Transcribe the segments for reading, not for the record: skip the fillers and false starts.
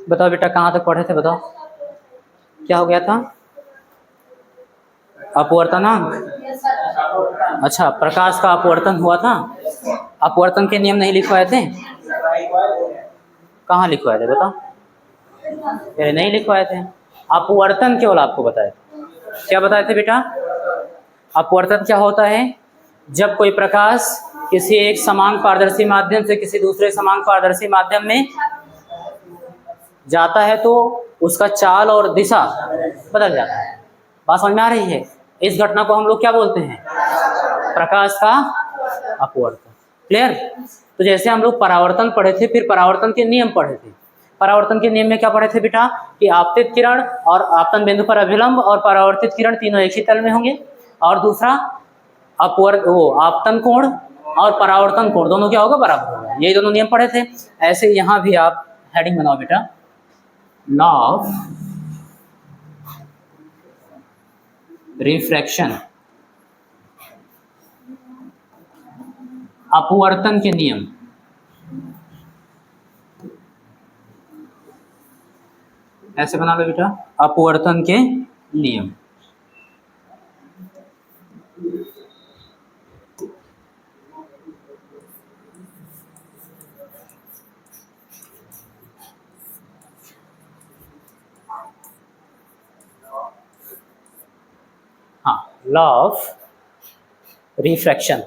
बताओ बेटा, कहाँ तक पढ़े थे? बताओ क्या हो गया था? अपवर्तनांक। अच्छा, प्रकाश का अपवर्तन हुआ था। अपवर्तन के नियम नहीं लिखवाए थे? कहाँ लिखवाए थे बताओ? अरे नहीं लिखवाए थे। अपवर्तन केवल आपको बताए थे। क्या बताए थे बेटा? अपवर्तन क्या होता है? जब कोई प्रकाश किसी एक समान पारदर्शी माध्यम से किसी दूसरे समान पारदर्शी माध्यम में जाता है तो उसका चाल और दिशा बदल जाता है। बात समझ में आ रही है? इस घटना को हम लोग क्या बोलते हैं? प्रकाश का अपवर्तन। क्लियर? तो जैसे हम लोग परावर्तन पढ़े थे, फिर परावर्तन के नियम पढ़े थे। परावर्तन के नियम में क्या पढ़े थे बेटा? कि आपतित किरण और आपतन बिंदु पर अभिलंब और परावर्तित किरण तीनों एक ही तल में होंगे, और दूसरा आपतन कोण और परावर्तन कोण दोनों क्या होगा? बराबर होगा। यही दोनों नियम पढ़े थे। ऐसे यहाँ भी आप हेडिंग बनाओ बेटा, लॉ ऑफ रिफ्रैक्शन, अपवर्तन के नियम। ऐसे बना लो बेटा, अपवर्तन के नियम। हाँ, लॉ ऑफ रिफ्रैक्शन,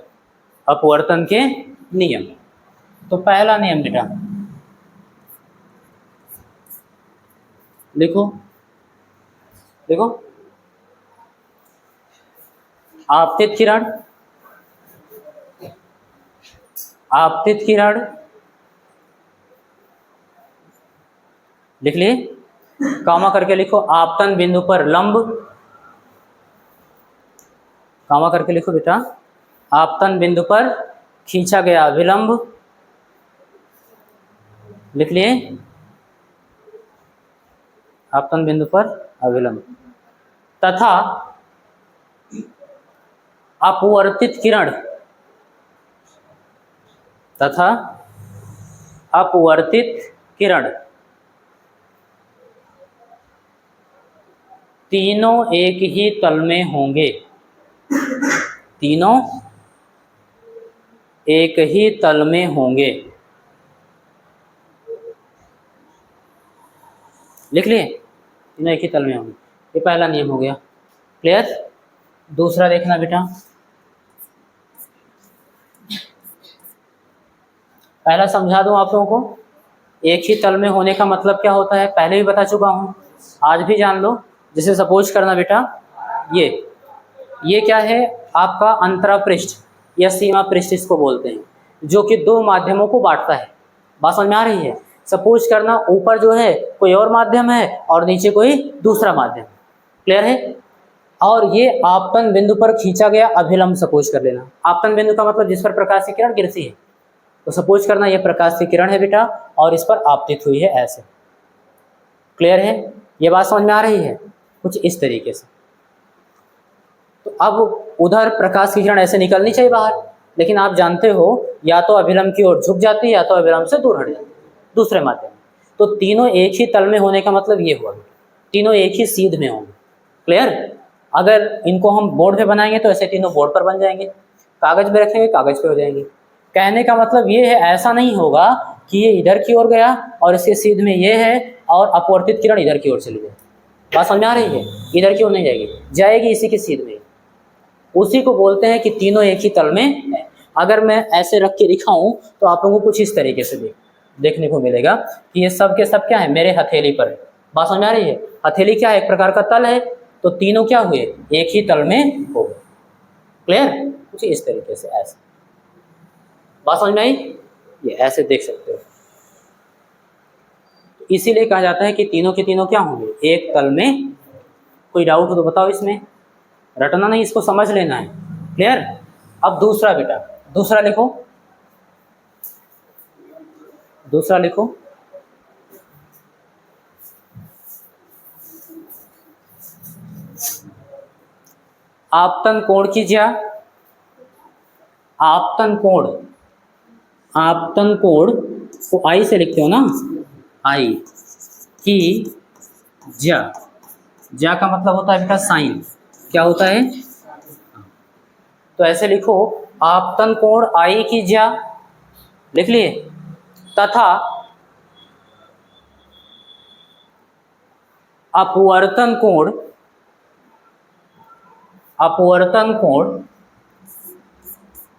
अपवर्तन के नियम। तो पहला नियम बेटा लिखो, देखो, आपतित किरण, आपतित किरण लिख लिए, कामा करके लिखो, आपतन बिंदु पर लंब, कामा करके लिखो बेटा, आपतन बिंदु पर खींचा गया अभिलंब, लिख लिए, आपतन बिंदु पर अभिलंब, तथा अपवर्तित किरण, तथा अपवर्तित किरण तीनों एक ही तल में होंगे, तीनों एक ही तल में होंगे। लिख लिए? तीनों एक ही तल में होंगे। ये पहला नियम हो गया। क्लियर? दूसरा देखना बेटा, पहला समझा दूं आप लोगों को, एक ही तल में होने का मतलब क्या होता है पहले भी बता चुका हूं, आज भी जान लो। जैसे सपोज करना बेटा, ये क्या है? आपका अंतरा पृष्ठ या सीमा पृष्ठ इसको बोलते हैं, जो कि दो माध्यमों को बांटता है। बात समझ में आ रही है? सपोज करना ऊपर जो है कोई और माध्यम है और नीचे कोई दूसरा माध्यम। क्लियर है? और ये आपतन बिंदु पर खींचा गया अभिलंब सपोज कर लेना। आपतन बिंदु का मतलब जिस पर प्रकाश की किरण गिरती है, तो सपोज करना ये प्रकाश की किरण है बेटा और इस पर आपतित हुई है ऐसे। क्लियर है? ये बात समझ में आ रही है? कुछ इस तरीके से। तो अब उधर प्रकाश की किरण ऐसे निकलनी चाहिए बाहर, लेकिन आप जानते हो या तो अभिलंब की ओर झुक जाती है या तो अभिलंब से दूर हट जाती है दूसरे माध्यम। तो तीनों एक ही तल में होने का मतलब ये हुआ, तीनों एक ही सीध में होंगे। क्लियर? अगर इनको हम बोर्ड पे बनाएंगे तो ऐसे तीनों बोर्ड पर बन जाएंगे, कागज पे रखेंगे कागज पे हो जाएंगे। कहने का मतलब ये है, ऐसा नहीं होगा कि ये इधर की ओर गया और इसके सीध में ये है और अपवर्तित किरण इधर की ओर चली जाए। बात समझ में आ रही है? इधर की ओर नहीं जाएगी, जाएगी इसी के सीध में। उसी को बोलते हैं कि तीनों एक ही तल में है। अगर मैं ऐसे रख के दिखाऊं तो आप लोगों को कुछ इस तरीके से देखने को मिलेगा कि ये सब के सब क्या है? मेरे हथेली पर है। बात समझ में आ रही है? हथेली क्या है? एक प्रकार का तल है, तो तीनों क्या हुए? एक ही तल में हो गए। क्लियर? कुछ इस तरीके से ऐसे। बात समझ में आई? ये ऐसे देख सकते हो। इसीलिए कहा जाता है कि तीनों के तीनों क्या होंगे? एक तल में। कोई डाउट हो तो बताओ इसमें, रटना नहीं, इसको समझ लेना है। क्लियर? अब दूसरा बेटा, दूसरा लिखो, दूसरा लिखो, आपतन कोण कीजिए, आपतन कोण, आपतन कोण को आई से लिखते हो ना, आई, की ज्या। ज्या का मतलब होता है बेटा साइन। क्या होता है? तो ऐसे लिखो, आपतन कोण आई की ज्या, लिख लिए, तथा अपवर्तन कोण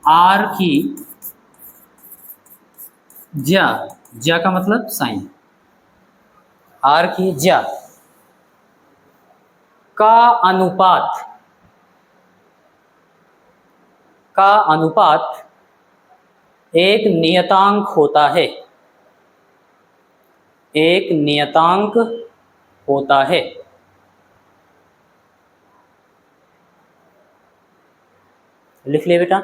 आर की ज्या। ज्या का मतलब साइन, आर की ज्या का अनुपात एक नियतांक होता है। एक नियतांक होता है। लिख लिया बेटा।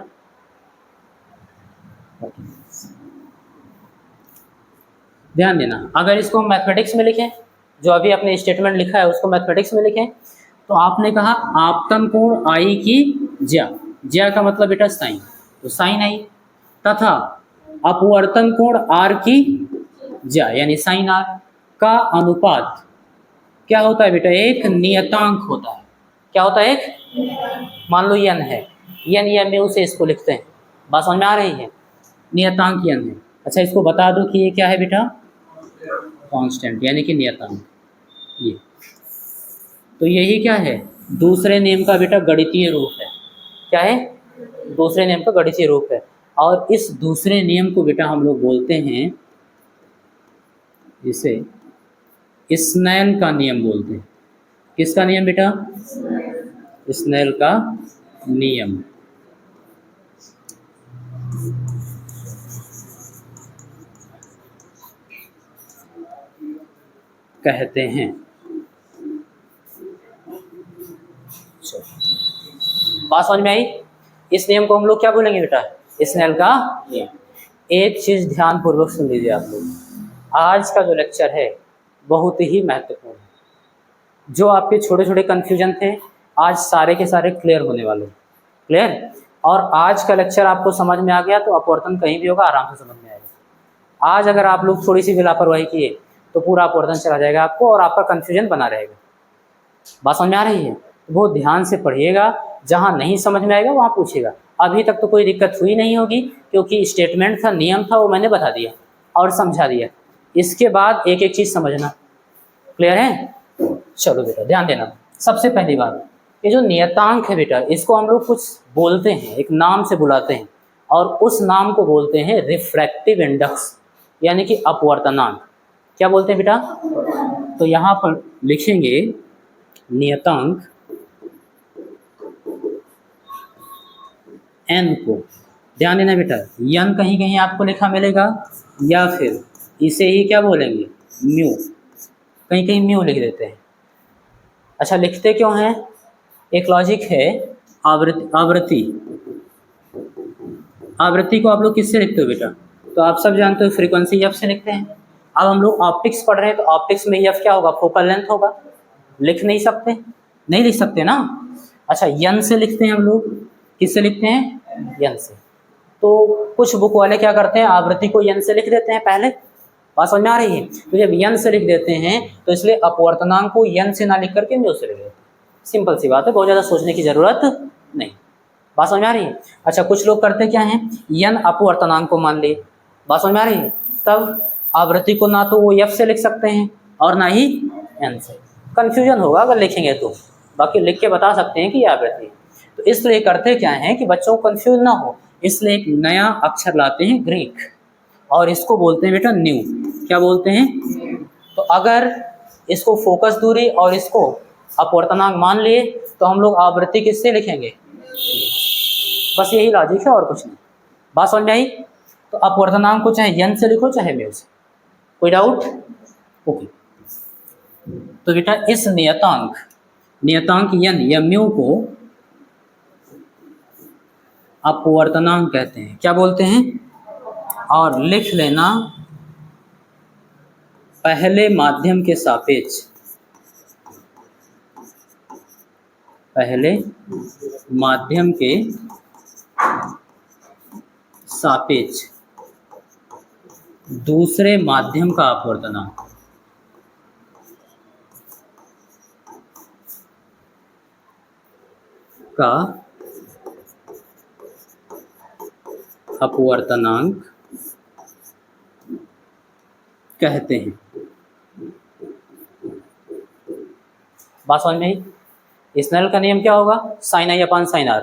ध्यान देना, अगर इसको मैथमेटिक्स में लिखें, जो अभी अपने स्टेटमेंट लिखा है उसको मैथमेटिक्स में लिखें, तो आपने कहा आपतन कोण आई की ज्या। ज्या का मतलब बेटा साइन, तो साइन आई, तथा अपवर्तन कोण आर की ज्या यानी साइन आर का अनुपात क्या होता है बेटा? एक नियतांक होता है। क्या होता है? एक, मान लो यन है, यन या म्यू से इसको लिखते हैं। बात समझ में आ रही है? नियतांक यन है। अच्छा, इसको बता दो कि ये क्या है बेटा? कांस्टेंट यानी कि नियतांक। ये तो यही क्या है? दूसरे नियम का बेटा गणितीय रूप है। क्या है? दूसरे नियम का गणितीय रूप है। और इस दूसरे नियम को बेटा हम लोग बोलते हैं, इसे स्नेल का नियम बोलते हैं। किसका नियम बेटा? स्नेल का नियम कहते हैं। बात समझ में आई? इस नियम को हम लोग क्या बोलेंगे बेटा? स्नेल का नियम। एक चीज ध्यान पूर्वक सुन लीजिए आप लोग, आज का जो लेक्चर है बहुत ही महत्वपूर्ण है। जो आपके छोटे छोटे कंफ्यूजन थे आज सारे के सारे क्लियर होने वाले। क्लियर? और आज का लेक्चर आपको समझ में आ गया तो अपवर्तन कहीं भी होगा आराम से समझ में आएगा। आज अगर आप लोग थोड़ी सी भी लापरवाही किए तो पूरा अपवर्तन चला जाएगा आपको और आपका कंफ्यूजन बना रहेगा। बात समझ में आ रही है? वो ध्यान से पढ़िएगा, जहाँ नहीं समझ में आएगा वहाँ पूछिएगा। अभी तक तो कोई दिक्कत हुई नहीं होगी क्योंकि स्टेटमेंट था, नियम था, वो मैंने बता दिया और समझा दिया। इसके बाद एक एक चीज़ समझना। क्लियर है? चलो बेटा ध्यान देना। सबसे पहली बात, ये जो नियतांक है बेटा, इसको हम लोग कुछ बोलते हैं, एक नाम से बुलाते हैं, और उस नाम को बोलते हैं रिफ्रैक्टिव इंडेक्स यानी कि अपवर्तनांक। क्या बोलते हैं बेटा? तो यहाँ पर लिखेंगे नियतांक n को। ध्यान देना बेटा, n कहीं कहीं आपको लिखा मिलेगा या फिर इसे ही क्या बोलेंगे? म्यू। कहीं कहीं म्यू लिख देते हैं। अच्छा, लिखते क्यों हैं? एक लॉजिक है, आवृत्ति। आवृत्ति को आप लोग किससे लिखते हो बेटा? तो आप सब जानते हो फ्रीक्वेंसी एफ से लिखते हैं। अब हम लोग ऑप्टिक्स पढ़ रहे हैं तो ऑप्टिक्स में एफ क्या होगा? फोकल लेंथ होगा। लिख नहीं सकते? नहीं लिख सकते ना। अच्छा, यन से लिखते हैं हम लोग। किससे लिखते हैं? यन से। तो कुछ बुक वाले क्या करते हैं, आवृत्ति को यन से लिख देते हैं पहले। बात समझ में आ रही है? तो जब यन से लिख देते हैं तो इसलिए अपवर्तनांक को यन से ना लिख करके म्यू से लिख देते हैं। सिंपल सी बात है, बहुत ज़्यादा सोचने की जरूरत नहीं। बात समझ में आ रही है? अच्छा, कुछ लोग करते क्या हैं, यन अपवर्तनांक को मान लिए। बात समझ में आ रही है? तब आवृत्ति को ना तो वो एफ से लिख सकते हैं और ना ही एन से। कन्फ्यूजन होगा अगर लिखेंगे तो, बाकी लिख के बता सकते हैं कि ये आवृत्ति है। तो इसलिए करते क्या हैं कि बच्चों को कन्फ्यूज ना हो, इसलिए एक नया अक्षर लाते हैं ग्रीक, और इसको बोलते हैं बेटा न्यू। क्या बोलते हैं? तो अगर इसको फोकस दूरी और इसको अपवर्तनांक मान लिए तो हम लोग आवृत्ति किससे लिखेंगे? बस यही लॉजिक है और कुछ नहीं। बात समझ में आई? तो अपवर्तनांक को चाहे यन से लिखो चाहे म्यू से। कोई डाउट? ओके। तो बेटा इस नियतांक यन या म्यू को अपवर्तनांक कहते हैं। क्या बोलते हैं? और लिख लेना पहले माध्यम के सापेक्ष। पहले माध्यम के सापेक्ष दूसरे माध्यम का अपवर्तनांक। का अपवर्तनांक कहते हैं। बात समझ में आई? स्नेल का नियम क्या होगा? Sine i upon sine r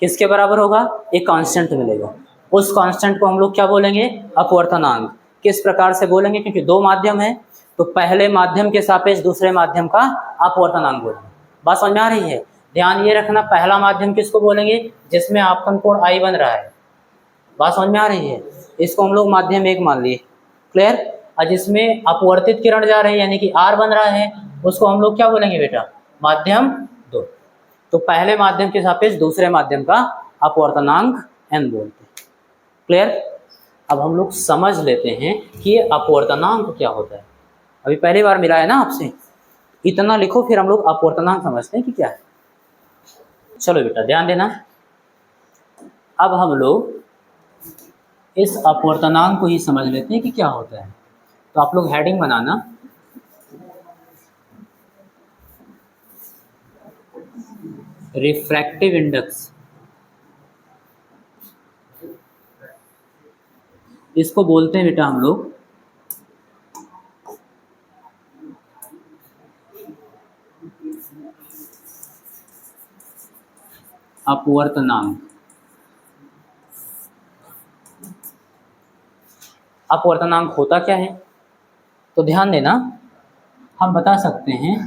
किसके बराबर होगा? एक कांस्टेंट मिलेगा, उस कांस्टेंट को हम लोग क्या बोलेंगे? अपवर्तनांक। किस प्रकार से बोलेंगे? क्योंकि दो माध्यम है तो पहले माध्यम के सापेक्ष दूसरे माध्यम का अपवर्तनांक बोलेंगे। बात समझ में आ रही है? ध्यान ये रखना, पहला माध्यम किसको बोलेंगे? जिसमें आपतन कोण आई बन रहा है। बात समझ में आ रही है? इसको हम लोग माध्यम एक मान लिए। क्लियर? और जिसमें अपवर्तित किरण जा रही है यानी कि आर बन रहा है, उसको हम लोग क्या बोलेंगे बेटा? माध्यम दो। तो पहले माध्यम के सापेक्ष दूसरे माध्यम का अपवर्तनांक n बोलते हैं। क्लियर? अब हम लोग समझ लेते हैं कि ये अपवर्तनांक क्या होता है। अभी पहली बार मिला है ना आपसे, इतना लिखो फिर हम लोग अपवर्तनांक समझते हैं कि क्या है। चलो बेटा ध्यान देना, अब हम लोग इस अपवर्तनांक को ही समझ लेते हैं कि क्या होता है। तो आप लोग हेडिंग बनाना, रिफ्रैक्टिव इंडेक्स। इसको बोलते हैं बेटा हम लोग अपवर्तनांक। अपवर्तनांक होता क्या है? तो ध्यान देना, हम बता सकते हैं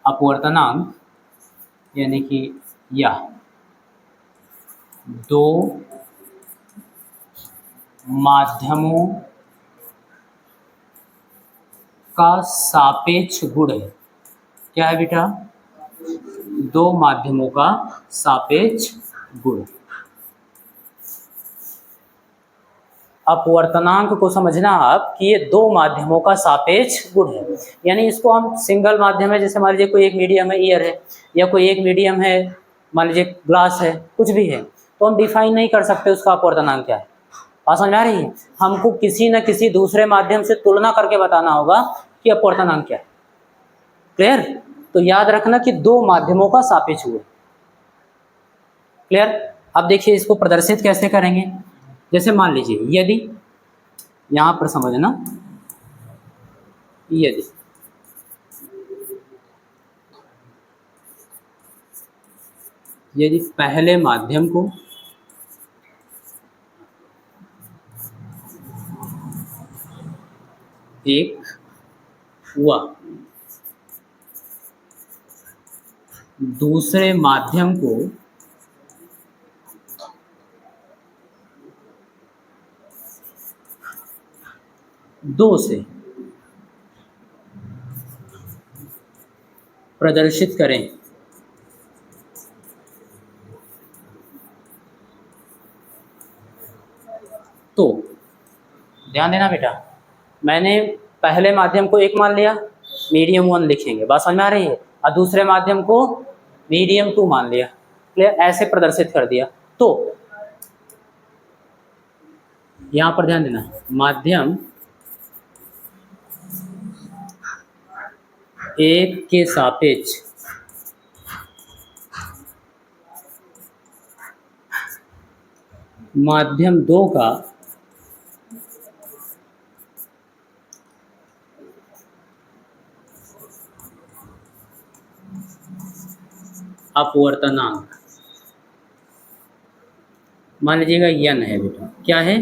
अपवर्तनांक यानी कि यह दो माध्यमों का सापेक्ष गुण है। क्या है बेटा? दो माध्यमों का सापेक्ष गुण। अपवर्तनांक को समझना आप कि ये दो माध्यमों का सापेक्ष गुण है, यानी इसको हम सिंगल माध्यम है, जैसे मान लीजिए कोई एक मीडियम है ईयर है, या कोई एक मीडियम है मान लीजिए ग्लास है, कुछ भी है, तो हम डिफाइन नहीं कर सकते उसका अपवर्तनांक क्या है। बात समझ आ रही है? हमको किसी न किसी दूसरे माध्यम से तुलना करके बताना होगा कि अपवर्तनांक क्या है। क्लियर? तो याद रखना कि दो माध्यमों का सापेक्ष गुण। क्लियर? अब देखिए इसको प्रदर्शित कैसे करेंगे। जैसे मान लीजिए यदि, यहां पर समझना, यदि पहले माध्यम को एक व दूसरे माध्यम को दो से प्रदर्शित करें तो ध्यान देना बेटा, मैंने पहले माध्यम को एक मान लिया, मीडियम 1 लिखेंगे। बात समझ में आ रही है? और दूसरे माध्यम को मीडियम 2 मान लिया। क्लियर? ऐसे प्रदर्शित कर दिया। तो यहां पर ध्यान देना, माध्यम एक के सापेक्ष माध्यम 2 का अपवर्तनांक मान लीजिएगा n है बेटा। क्या है?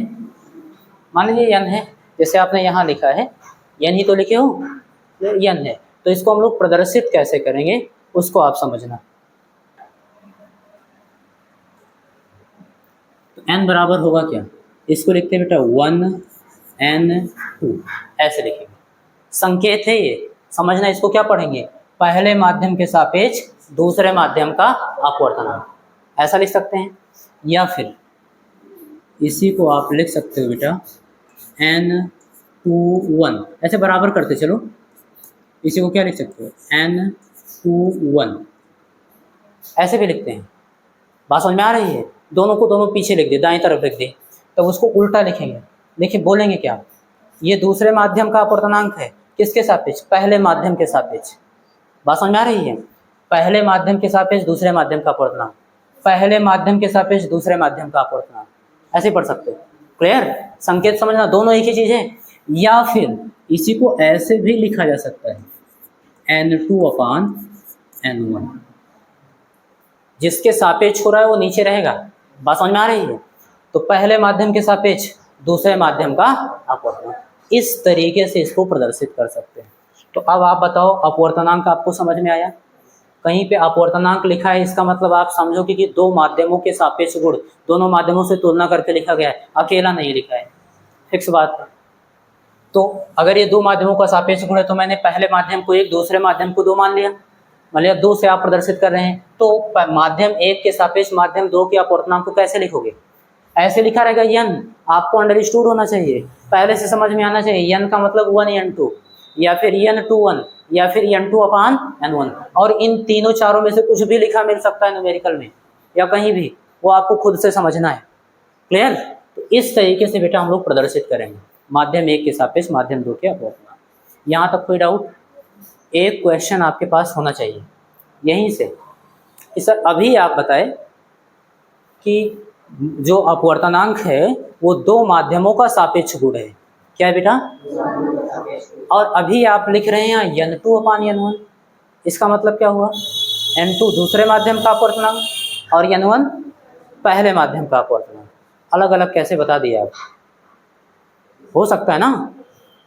मान लीजिए n है, जैसे आपने यहाँ लिखा है n ही तो लिखे हो, n है। तो इसको हम लोग प्रदर्शित कैसे करेंगे उसको आप समझना। तो n बराबर होगा क्या? इसको लिखते हैं बेटा 1n2, ऐसे लिखेंगे। संकेत है ये, समझना। इसको क्या पढ़ेंगे? पहले माध्यम के सापेक्ष दूसरे माध्यम का अपवर्तनांक, ऐसा लिख सकते हैं। या फिर इसी को आप लिख सकते हो बेटा n2 1, ऐसे बराबर करते चलो। इसी को क्या लिख सकते हो? n2 1, ऐसे भी लिखते हैं। बात समझ में आ रही है? दोनों को दोनों पीछे लिख दे, दाएं तरफ लिख दे, तब उसको उल्टा लिखेंगे। देखिए बोलेंगे क्या? ये दूसरे माध्यम का अपवर्तनांक है, किसके सापेक्ष? पहले माध्यम के सापेक्ष। बात समझ में आ रही है? पहले माध्यम के सापेक्ष दूसरे माध्यम का अपवर्तनांक। पहले माध्यम के सापेक्ष दूसरे माध्यम का अपवर्तनांक, ऐसे पढ़ सकते हो। क्लियर? संकेत समझना, दोनों एक ही चीज है। या फिर इसी को ऐसे भी लिखा जा सकता है N2/N1, जिसके सापेक्ष हो रहा है वो नीचे रहेगा। बात समझ में आ रही है? तो पहले माध्यम के सापेक्ष दूसरे माध्यम का अपवर्तनांक, इस तरीके से इसको प्रदर्शित कर सकते हैं। तो अब आप बताओ, अपवर्तनांक आपको समझ में आया? कहीं पे अपवर्तनांक लिखा है, इसका मतलब आप समझो कि दो माध्यमों के सापेक्ष गुण, दोनों माध्यमों से तुलना करके लिखा गया है, अकेला नहीं लिखा है। फिक्स बात है। तो अगर ये दो माध्यमों का सापेक्ष गुण है तो मैंने पहले माध्यम को 1, दूसरे माध्यम को 2 मान लिया। मान लिया 2 से आप प्रदर्शित कर रहे हैं, तो माध्यम 1 के सापेक्ष माध्यम 2 के अपवर्तनांक को कैसे लिखोगे? ऐसे लिखा रहेगा n, आपको अंडरस्टूड होना चाहिए, पहले से समझ में आना चाहिए। n का मतलब 1n2 या फिर n21 या फिर n2/N1, और इन तीनों चारों में से कुछ भी लिखा मिल सकता है न्यूमेरिकल में या कहीं भी, वो आपको खुद से समझना है। क्लियर? तो इस तरीके से बेटा हम लोग प्रदर्शित करेंगे माध्यम 1 के सापेक्ष माध्यम 2 के अपवर्तनांक। यहाँ तक कोई डाउट? एक क्वेश्चन आपके पास होना चाहिए यहीं से कि सर अभी आप बताएं कि जो अपवर्तनांक है वो दो माध्यमों का सापेक्ष गुण है। क्या है बेटा? और अभी आप लिख रहे हैं N2/N1, इसका मतलब क्या हुआ? N2 दूसरे माध्यम का अपवर्तनांक और N1 पहले माध्यम का अपवर्तनांक। अलग अलग कैसे बता दिया आप? हो सकता है ना?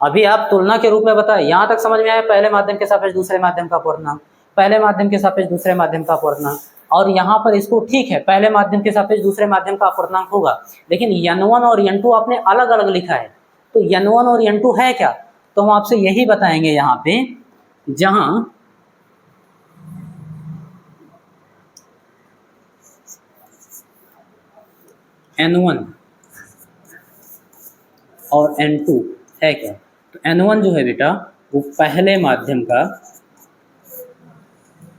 अभी आप तुलना के रूप में बताएं, यहाँ तक समझ में आया? पहले माध्यम के सापेक्ष दूसरे माध्यम का अपवर्तनांक, पहले माध्यम के सापेक्ष दूसरे माध्यम का अपवर्तनांक, और यहाँ पर इसको ठीक है पहले माध्यम के सापेक्ष दूसरे माध्यम का अपवर्तनांक होगा, लेकिन N1 और N2 आपने अलग अलग लिखा है। तो N1 और N2 है क्या? तो हम आपसे यही बताएंगे यहाँ पे, जहाँ N1 और N2 है क्या? तो N1 जो है बेटा वो पहले माध्यम का,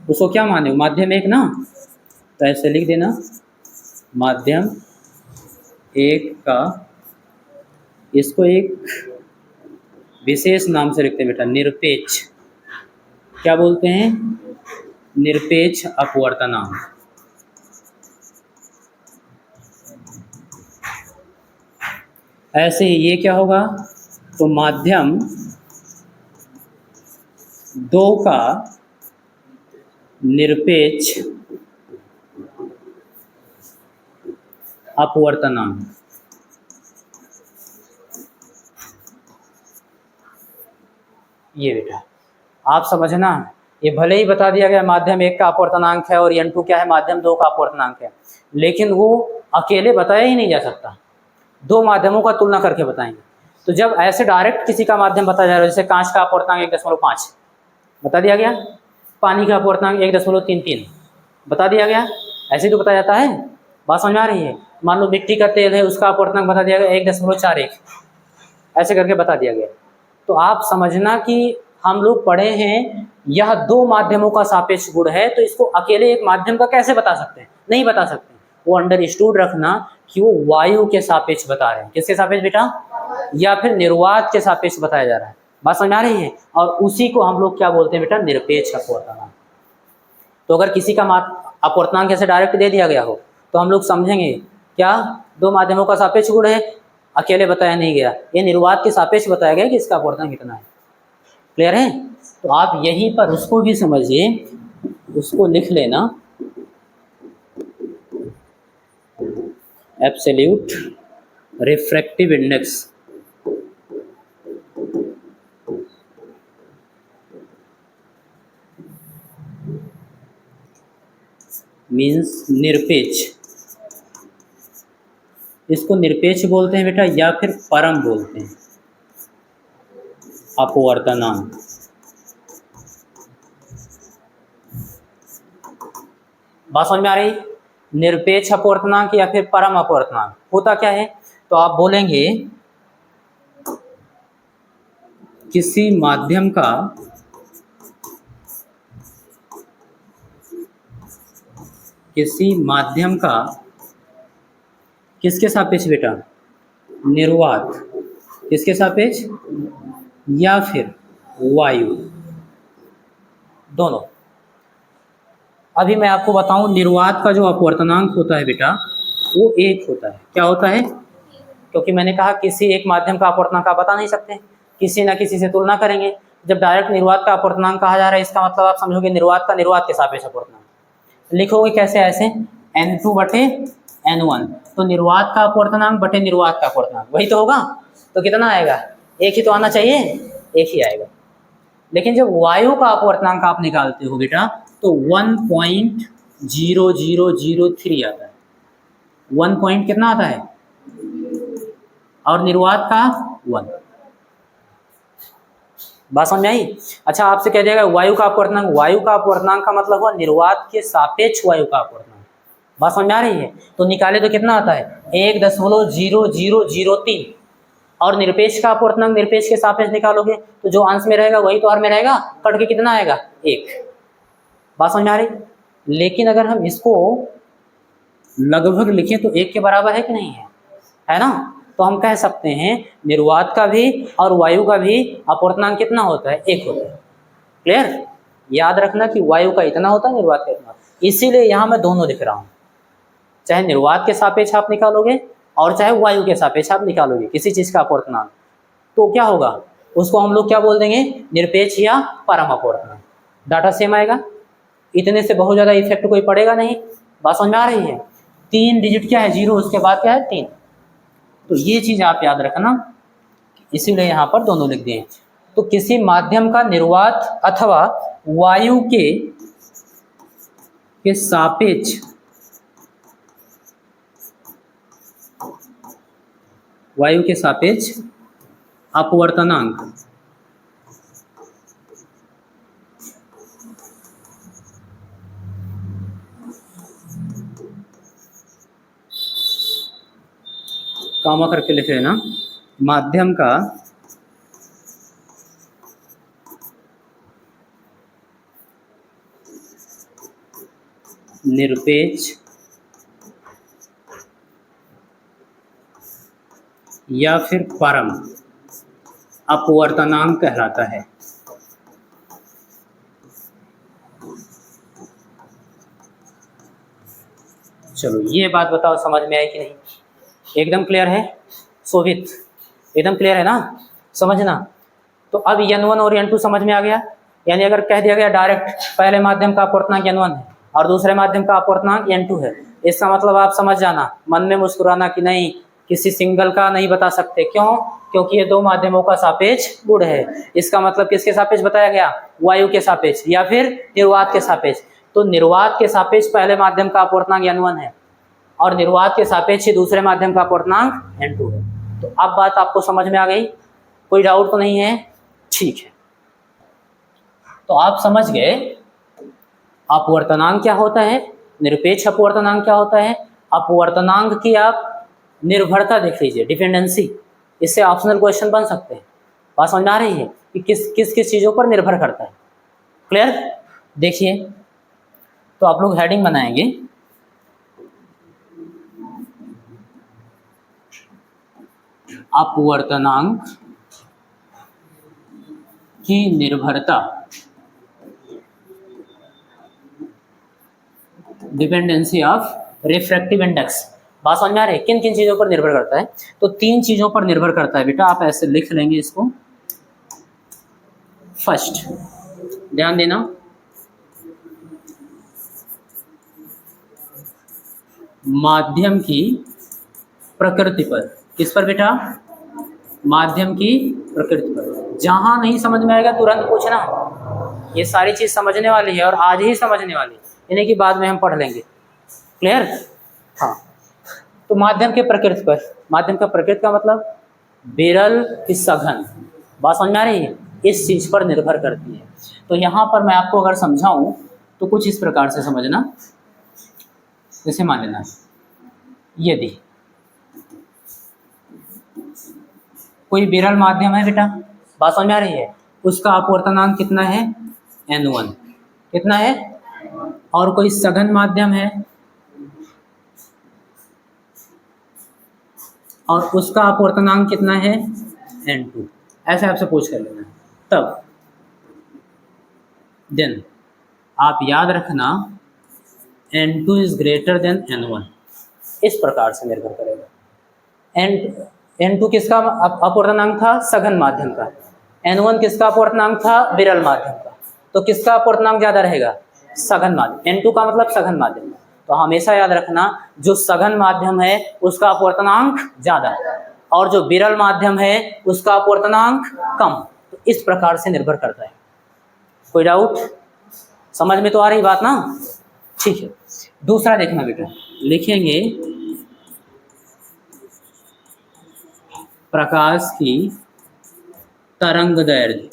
उसको क्या माने? माध्यम 1 ना, तो ऐसे लिख देना माध्यम 1 का, इसको एक विशेष नाम से लिखते हैं बेटा, निरपेक्ष। क्या बोलते हैं? निरपेक्ष अपवर्तनांक। ऐसे ही ये क्या होगा? तो माध्यम 2 का निरपेक्ष अपवर्तनांक। ये बेटा आप समझना, ये भले ही बता दिया गया माध्यम 1 का अपवर्तनांक है और N2 क्या है? माध्यम 2 का अपवर्तनांक है, लेकिन वो अकेले बताया ही नहीं जा सकता, दो माध्यमों का तुलना करके बताएंगे। तो जब ऐसे डायरेक्ट किसी का माध्यम बताया जा रहा है, जैसे कांच का अपवर्तनांक 1.5 बता दिया गया, पानी का अपवर्तनांक 1.33 बता दिया गया, ऐसे तो बताया जाता है। बात समझ में आ रही है? मान लो मिट्टी का तेल है, उसका अपवर्तनांक बता दिया गया 1.41, ऐसे करके बता दिया गया। तो आप समझना कि हम लोग पढ़े हैं यह दो माध्यमों का सापेक्ष गुण है, तो इसको अकेले एक माध्यम का कैसे बता सकते हैं? नहीं बता सकते। वो अंडरस्टूड रखना कि वो वायु के सापेक्ष बता रहे हैं। किसके सापेक्ष बेटा? या फिर निर्वात के सापेक्ष बताया जा रहा है। बात समझ आ रही है? और उसी को हम लोग क्या बोलते हैं बेटा? निरपेक्ष अपवर्तनांक। तो अगर किसी का अपवर्तनांक ऐसे डायरेक्ट दे दिया गया हो तो हम लोग समझेंगे क्या दो माध्यमों का सापेक्ष गुण है, अकेले बताया नहीं गया, ये निर्वात के सापेक्ष बताया गया कि इसका अपवर्तनांक कितना है। क्लियर है? तो आप यहीं पर उसको भी समझिए, उसको लिख लेना, एब्सोल्यूट रिफ्रैक्टिव इंडेक्स मीन्स निरपेक्ष। इसको निरपेक्ष बोलते हैं बेटा, या फिर परम बोलते हैं अपवर्तनांक। बात समझ में आ रही? निरपेक्ष अपवर्तनांक या फिर परम अपवर्तनांक होता क्या है? तो आप बोलेंगे किसी माध्यम का किसके सापेक्ष बेटा? निर्वात। किसके सापेक्ष? या फिर वायु, दोनों। अभी मैं आपको बताऊं, निर्वात का जो अपवर्तनांक होता है बेटा वो 1 होता है। क्या होता है? क्योंकि मैंने कहा किसी एक माध्यम का अपवर्तनांक आप बता नहीं सकते, किसी ना किसी से तुलना करेंगे। जब डायरेक्ट निर्वात का अपवर्तनांक कहा जा रहा है, इसका मतलब आप समझोगे निर्वात का निर्वात के सापेक्ष अपवर्तनांक। लिखोगे कैसे? ऐसे N2 बटे N1, तो निर्वात का अपवर्तनांक बटे निर्वात का अपवर्तनांक वही तो होगा। तो कितना आएगा? 1 ही तो आना चाहिए, 1 ही आएगा। लेकिन जब वायु का अपवर्तनांक आप निकालते हो बेटा तो 1.0003 आता है। 1 पॉइंट कितना आता है? और निर्वात का 1। बात समझ में आई? अच्छा, आपसे कह दिया वायु का अपवर्तनांक, वायु का अपवर्तनांक का मतलब हुआ निर्वात के सापेक्ष वायु का अपवर्तनांक। बात समझ में आ रही है? तो निकाले तो कितना आता है? 1.0003। और निरपेक्ष का अपवर्तनांक निरपेक्ष के सापेक्ष निकालोगे तो जो अंश में रहेगा वही तो हर में रहेगा, कट के कितना आएगा? 1। बात समझ में आ रही? लेकिन अगर हम इसको लगभग लिखें तो 1 के बराबर है कि नहीं है ना? तो हम कह सकते हैं निर्वात का भी और वायु का भी अपवर्तनांक कितना होता है? 1 होता है। क्लियर? याद रखना कि वायु का इतना होता है, निर्वात का इतना। इसीलिए यहाँ मैं दोनों लिख रहा हूँ, चाहे निर्वात के सापेक्ष आप निकालोगे और चाहे वायु के सापेक्ष आप निकालोगे किसी चीज का अपवर्तनांक, तो क्या होगा? उसको हम लोग क्या बोल देंगे? निरपेक्ष या परम अपवर्तनांक। डाटा सेम आएगा, इतने से बहुत ज्यादा इफेक्ट कोई पड़ेगा नहीं। बात समझ में आ रही है? 3 डिजिट क्या है? 0, उसके बाद क्या है? 3। तो ये चीज आप याद रखना, इसीलिए यहाँ पर दोनों लिख दिए। तो किसी माध्यम का निर्वात अथवा वायु के सापेक्ष अपवर्तनांक कामा करके लिख लेना। माध्यम का निरपेक्ष या फिर परम अपवर्तनांक कहलाता है। चलो ये बात बताओ, समझ में आई कि नहीं? एकदम क्लियर है? शोभित, एकदम क्लियर है ना? समझना। तो अब N1 और N2 समझ में आ गया। यानी अगर कह दिया गया डायरेक्ट पहले माध्यम का अपवर्तनांक N1 है और दूसरे माध्यम का अपवर्तनांक N2 है, इसका मतलब आप समझ जाना, मन में मुस्कुराना कि नहीं किसी सिंगल का नहीं बता सकते। क्यों? क्योंकि ये दो माध्यमों का सापेक्ष गुण है। इसका मतलब किसके सापेक्ष बताया गया? वायु के सापेक्ष या फिर निर्वात के सापेक्ष। तो निर्वात के सापेक्ष पहले माध्यम का अपवर्तनांक N1 है और निर्वात के सापेक्ष दूसरे माध्यम का अपवर्तनांक N2 है। तो अब बात आपको समझ में आ गई? कोई डाउट तो नहीं है? ठीक है, तो आप समझ गए अपवर्तनांक क्या होता है, निरपेक्ष अपवर्तनांक क्या होता है। अपवर्तनांक की आप निर्भरता देख लीजिए, डिपेंडेंसी, इससे ऑप्शनल क्वेश्चन बन सकते हैं। बात समझ आ रही है कि किस किस किस चीज़ों पर निर्भर करता है। क्लियर? देखिए, तो आप लोग हेडिंग बनाएंगे, अपवर्तनांक की निर्भरता, डिपेंडेंसी ऑफ रिफ्रैक्टिव इंडेक्स। बात समझ में आ रही है? किन किन चीज़ों पर निर्भर करता है? तो 3 चीज़ों पर निर्भर करता है बेटा, आप ऐसे लिख लेंगे इसको। फर्स्ट, ध्यान देना, माध्यम की प्रकृति पर। किस पर बेटा? माध्यम की प्रकृति पर। जहां नहीं समझ में आएगा तुरंत पूछना, ये सारी चीज समझने वाली है और आज ही समझने वाली, इन्हीं की बाद में हम पढ़ लेंगे। क्लियर? हाँ, तो माध्यम के प्रकृति पर, माध्यम का प्रकृति का मतलब विरल की सघन। बात समझ में आ रही है? इस चीज पर निर्भर करती है। तो यहाँ पर मैं आपको अगर समझाऊं तो कुछ इस प्रकार से समझना। जैसे मान लेना, यदि कोई विरल माध्यम है बेटा, बात समझ में आ रही है, उसका अपवर्तनांक कितना है? N1। कितना है? और कोई सघन माध्यम है और उसका अपवर्तनांक कितना है? N2। ऐसे आपसे पूछ कर लेना। तब देन आप याद रखना N2 is greater than N1, इस प्रकार से निर्भर करेगा। N2 किसका अपवर्तनांक था? सघन माध्यम का। N1 किसका अपवर्तनांक था? विरल माध्यम का। तो किसका अपवर्तनांक ज्यादा रहेगा? सघन माध्यम। N2 का मतलब सघन माध्यम। तो हमेशा याद रखना, जो सघन माध्यम है उसका अपवर्तनांक ज्यादा, और जो विरल माध्यम है उसका अपवर्तनांक कम। तो इस प्रकार से निर्भर करता है। कोई डाउट? समझ में तो आ रही बात ना? ठीक है। दूसरा देखना बेटा, लिखेंगे प्रकाश की तरंग दैर्ध्य।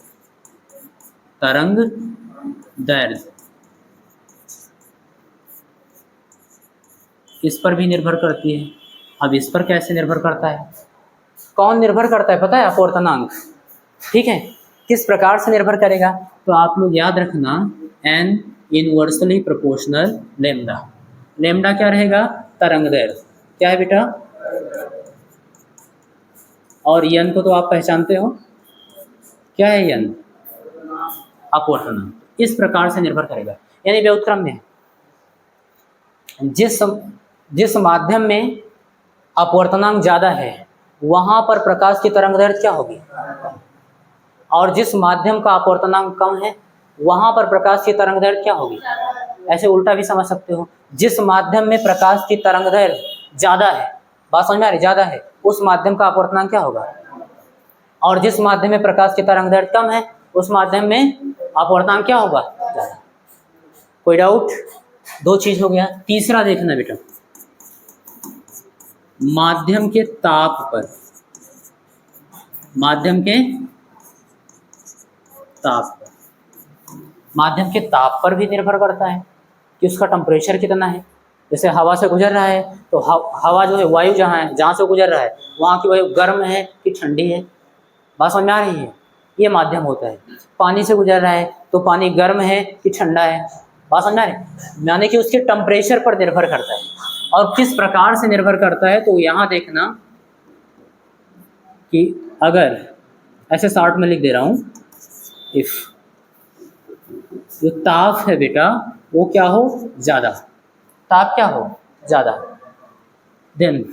तरंग दैर्ध्य इस पर भी निर्भर करती है। अब इस पर कैसे निर्भर करता है? कौन निर्भर करता है पता है? अपवर्तनांक। ठीक है, किस प्रकार से निर्भर करेगा? तो आप लोग याद रखना, n inversely proportional lambda. Lambda क्या रहेगा? तरंग दैर्ध्य। क्या है बेटा? और n को तो आप पहचानते हो, क्या है n? अपवर्तनांक। इस प्रकार से निर्भर करेगा, यानी व्युत्क्रम में जिस माध्यम में अपवर्तनांक ज्यादा है वहां पर प्रकाश की तरंगदैर्ध्य क्या होगी, और जिस माध्यम का अपवर्तनांक कम है वहां पर प्रकाश की तरंगदैर्ध्य क्या होगी। ऐसे उल्टा भी समझ सकते हो, जिस माध्यम में प्रकाश की तरंगदैर्ध्य ज्यादा है, बात समझ में आ रही? ज्यादा है, उस माध्यम का अपवर्तनांक क्या होगा, और जिस माध्यम में प्रकाश की तरंगदैर्ध्य कम है उस माध्यम में अपवर्तनांक क्या होगा, ज्यादा। कोई डाउट? दो चीज हो गया। तीसरा देखना बेटा, माध्यम के ताप पर, माध्यम के ताप पर, माध्यम के ताप पर भी निर्भर करता है कि उसका टेम्परेचर कितना है। जैसे हवा से गुजर रहा है तो हवा जो है, वायु जहाँ है, जहाँ से गुजर रहा है वहाँ की वायु गर्म है कि ठंडी है, बात समझ में आ रही है? ये माध्यम होता है। पानी से गुजर रहा है तो पानी गर्म है कि ठंडा है, बात समझ में आ रही है? यानी कि उसके टेम्परेचर पर निर्भर करता है। और किस प्रकार से निर्भर करता है, तो यहाँ देखना कि अगर ऐसे शॉर्ट में लिख दे रहा हूँ, इफ जो ताप है बेटा वो क्या हो, ज्यादा, ताप क्या हो, ज्यादा, देन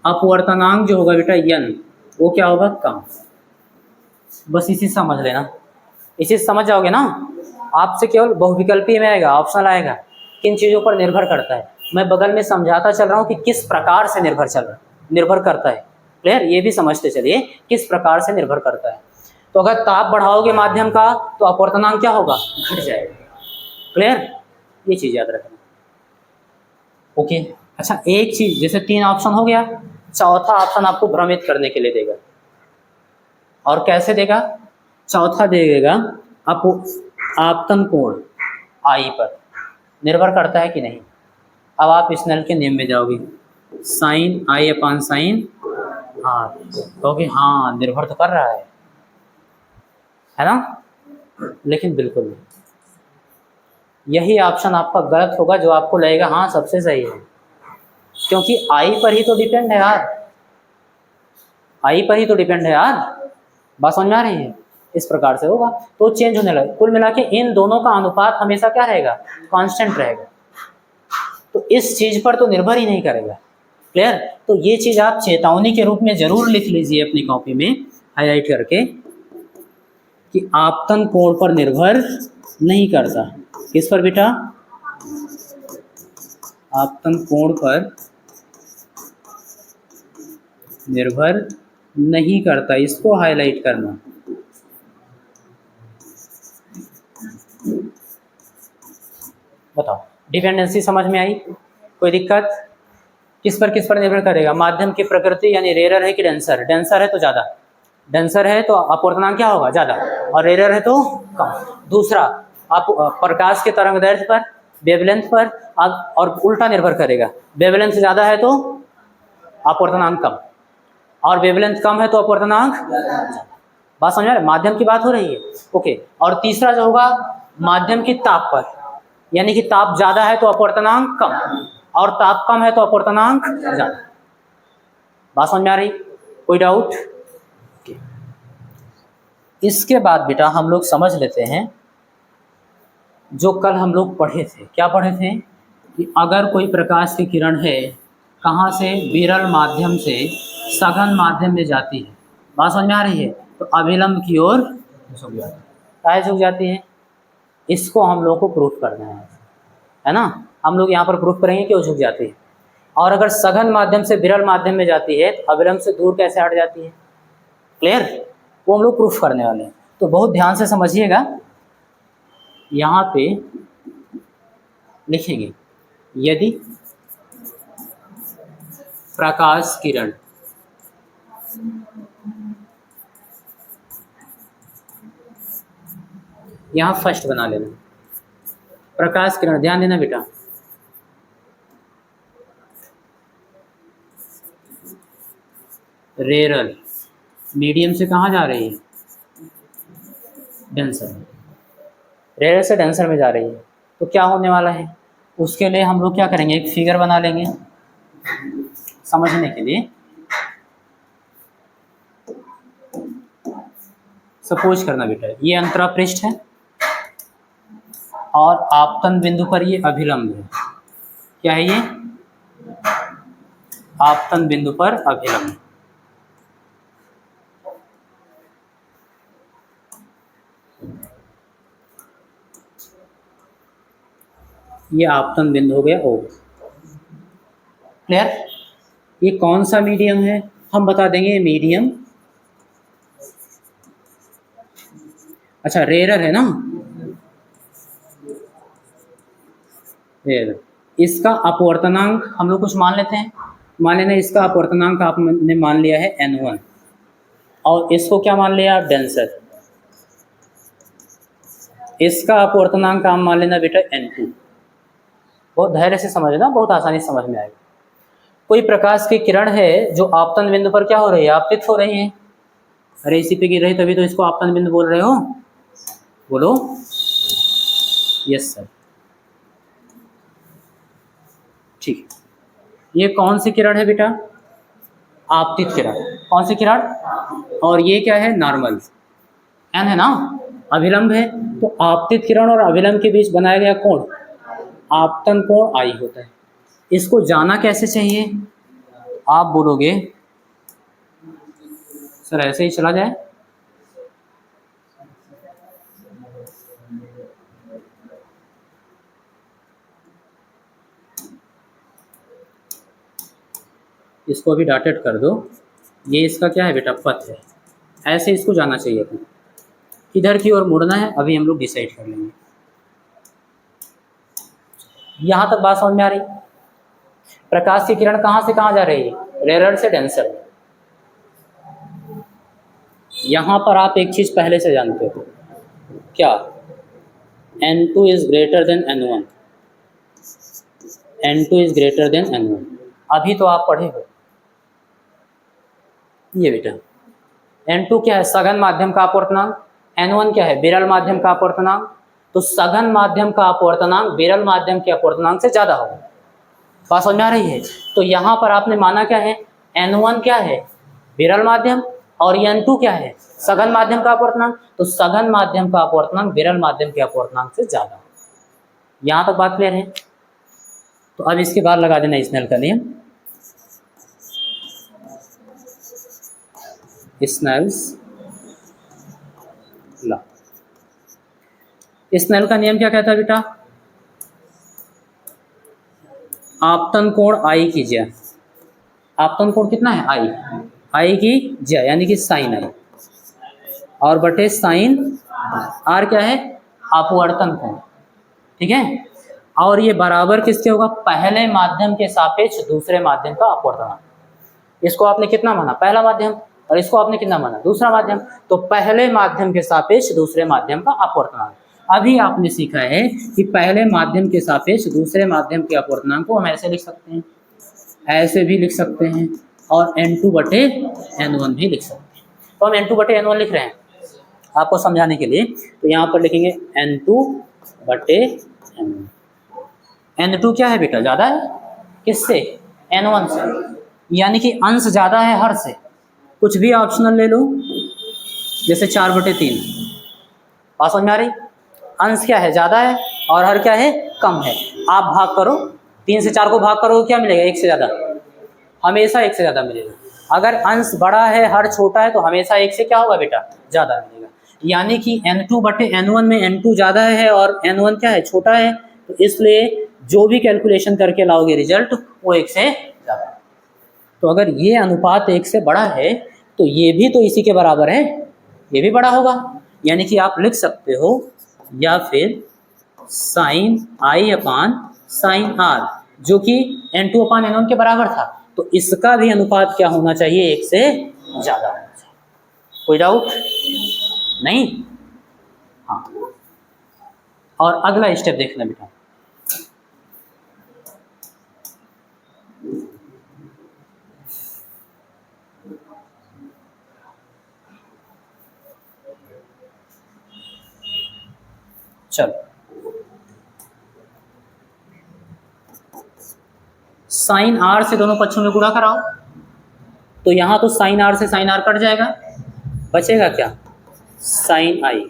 अपवर्तनांक जो होगा बेटा n, वो क्या होगा, कम। बस इसी समझ लेना, इसी समझ जाओगे ना। आपसे केवल बहुविकल्पीय में आएगा, ऑप्शनल आएगा, किन चीज़ों पर निर्भर करता है। मैं बगल में समझाता चल रहा हूँ कि किस प्रकार से निर्भर करता है। क्लियर? ये भी समझते चलिए किस प्रकार से निर्भर करता है। तो अगर ताप बढ़ाओगे माध्यम का तो अपवर्तनांक क्या होगा, घट जाएगा। क्लियर? ये चीज़ याद रखना। ओके, अच्छा एक चीज़, जैसे 3 ऑप्शन हो गया, चौथा ऑप्शन आपको भ्रमित करने के लिए देगा। और कैसे देगा? चौथा देगा आपतन कोण आई पर निर्भर करता है कि नहीं। अब आप स्नेल के नियम में जाओगे, sine i upon sine r, कहोगे हाँ निर्भर तो कर रहा है ना? लेकिन बिल्कुल नहीं, यही ऑप्शन आपका गलत होगा जो आपको लगेगा हाँ सबसे सही है, क्योंकि आई पर ही तो डिपेंड है यार, आई पर ही तो डिपेंड है यार, बात समझ में आ रही है? इस प्रकार से होगा तो चेंज होने लगे। कुल मिला के इन दोनों का अनुपात हमेशा क्या रहेगा, कांस्टेंट रहेगा। तो इस चीज पर तो निर्भर ही नहीं करेगा। क्लियर? तो ये चीज आप चेतावनी के रूप में जरूर लिख लीजिए अपनी कॉपी में हाईलाइट करके कि आपतन कोण पर निर्भर नहीं करता। किस पर बेटा? आपतन कोण पर निर्भर नहीं करता, इसको हाईलाइट करना। बताओ, डिपेंडेंसी समझ में आई? कोई दिक्कत? किस पर निर्भर करेगा? माध्यम की प्रकृति, यानी रेयर है कि डेंसर। डेंसर है तो ज़्यादा, डेंसर है तो अपवर्तनांक क्या होगा, ज़्यादा, और रेयर है तो कम। दूसरा, आप प्रकाश के तरंगदैर्ध्य पर, वेवलेंथ पर, और उल्टा निर्भर करेगा। वेवलेंथ ज़्यादा है तो अपवर्तनांक कम, और वेवलेंथ कम है तो अपवर्तनांक। बात समझ में? माध्यम की बात हो रही है। ओके। और तीसरा जो होगा माध्यम की ताप पर, यानी कि ताप ज़्यादा है तो अपवर्तनांक कम, और ताप कम है तो अपवर्तनांक ज़्यादा। बात समझ में आ रही? कोई डाउट? इसके बाद बेटा हम लोग समझ लेते हैं जो कल हम लोग पढ़े थे, क्या पढ़े थे कि अगर कोई प्रकाश की किरण है कहाँ से, विरल माध्यम से सघन माध्यम में जाती है, बात समझ में आ रही है, तो अभिलंब की ओर झुक जाती है। काहे झुक जाती है, इसको हम लोग को प्रूफ करना है ना। हम लोग यहाँ पर प्रूफ करेंगे कि वो झुक जाती है। और अगर सघन माध्यम से विरल माध्यम में जाती है तो अविलंब से दूर कैसे हट जाती है, क्लियर, वो हम लोग प्रूफ करने वाले हैं। तो बहुत ध्यान से समझिएगा, यहाँ पे लिखेंगे यदि प्रकाश किरण यहाँ फर्स्ट बना लेना, प्रकाश किरण, ध्यान देना बेटा, रेरल मीडियम से कहाँ जा रही है, डेंसर, रेरल से डेंसर में जा रही है, तो क्या होने वाला है, उसके लिए हम लोग क्या करेंगे, एक फिगर बना लेंगे समझने के लिए। सपोज करना बेटा ये अंतरा पृष्ठ है और आपतन बिंदु पर ये अभिलंब है, क्या है ये, आपतन बिंदु पर अभिलंब। ये आपतन बिंदु हो गया ओ, क्लियर। ये कौन सा मीडियम है, हम बता देंगे मीडियम, अच्छा रेरर है ना, रेरर, इसका अपवर्तनांक हम लोग कुछ मान लेते हैं, मान लेना इसका अपवर्तनांक आपने मान लिया है n1 और इसको क्या मान लिया आप, डेंसर, इसका अपवर्तनांक आप मान लेना बेटा n2। बहुत धैर्य से समझना, बहुत आसानी से समझ में आएगा। कोई प्रकाश की किरण है जो आपतन बिंदु पर क्या हो रही है, आपतित हो रही है, अरे इसी पे गिर रही तभी तो इसको आपतन बिंदु बोल रहे हो, बोलो यस सर, ठीक। ये कौन सी किरण है बेटा, आपतित किरण, कौन सी किरण, और ये क्या है, नॉर्मल एन है ना, अभिलंब है, तो आपतित किरण और अभिलंब के बीच बनाया गया कोण आपतन कोण आई होता है। इसको जाना कैसे चाहिए, आप बोलोगे सर ऐसे ही चला जाए, इसको अभी डॉटेड कर दो, ये इसका क्या है बेटा, पथ है, ऐसे इसको जाना चाहिए अपने, किधर की ओर मुड़ना है अभी हम लोग डिसाइड कर लेंगे। यहाँ तक बात समझ में आ रही, प्रकाश की किरण कहाँ से कहाँ जा रही है, रेरर से डेंसर। यहाँ पर आप एक चीज पहले से जानते हो, क्या, n2 is greater than n1, n2 is greater than n1, अभी तो आप पढ़े हो ये बेटा। n2 क्या है, सघन माध्यम का अपवर्तनांक, n1 क्या है, विरल माध्यम का अपवर्तनांक, तो सघन माध्यम का अपवर्तनांक विरल माध्यम के अपवर्तनांक से ज्यादा होगा, बात समझ में आ रही है। तो यहाँ पर आपने माना क्या है, n1 क्या है, विरल माध्यम, और n2 क्या है, सघन माध्यम का अपवर्तनांक, तो सघन माध्यम का अपवर्तनांक विरल माध्यम के अपवर्तनांक से ज्यादा होगा। यहाँ तक बात क्लियर है। तो अब इसके बाद लगा देना स्नेल का नियम, स्नेल्स लॉ। स्नेल का नियम क्या कहता है बेटा, आपतन कोण आई की ज्या, आपतन कोण कितना है, आई की ज्या यानी कि साइन आई, और बटे साइन आर क्या है, अपवर्तन कोण, ठीक है। और ये बराबर किसके होगा, पहले माध्यम के सापेक्ष दूसरे माध्यम का अपवर्तनांक। इसको आपने कितना माना, पहला माध्यम, और इसको आपने कितना माना, दूसरा माध्यम, तो पहले माध्यम के सापेक्ष दूसरे माध्यम का अपवर्तनांक। अभी आपने सीखा है कि पहले माध्यम के सापेक्ष दूसरे माध्यम के अपवर्तनांक को हम ऐसे लिख सकते हैं, ऐसे भी लिख सकते हैं, और n2 बटे n1 भी लिख सकते हैं। तो हम n2 बटे n1 लिख रहे हैं आपको समझाने के लिए, तो यहाँ पर लिखेंगे n2 बटे n1। n2 क्या है बेटा, ज़्यादा है किससे, n1 से, यानी कि अंश ज़्यादा है हर से, कुछ भी ऑप्शनल ले लो, जैसे 4 बटे 3, बात समझ में आ रही, अंश क्या है, ज़्यादा है और हर क्या है, कम है। आप भाग करो, 3 से 4 को भाग करो क्या मिलेगा, 1 से ज़्यादा, हमेशा 1 से ज़्यादा मिलेगा। अगर अंश बड़ा है, हर छोटा है, तो हमेशा 1 से क्या होगा बेटा, ज़्यादा मिलेगा। यानी कि N2/N1 में N2 ज़्यादा है और N1 क्या है, छोटा है, तो इसलिए जो भी कैलकुलेशन करके लाओगे रिजल्ट वो 1 से ज़्यादा है। तो अगर ये अनुपात 1 से बड़ा है तो ये भी तो इसी के बराबर है, ये भी बड़ा होगा। यानी कि आप लिख सकते हो या फिर sin I/sin R, जो कि N2/N1 के बराबर था, तो इसका भी अनुपात क्या होना चाहिए, 1 से ज़्यादा होना चाहिए। कोई डाउट नहीं? हाँ, और अगला स्टेप देखना बेटा, चलो साइन आर से दोनों पक्षों में गुणा कराओ, तो यहाँ तो साइन आर से साइन आर कट जाएगा, बचेगा क्या, साइन आई,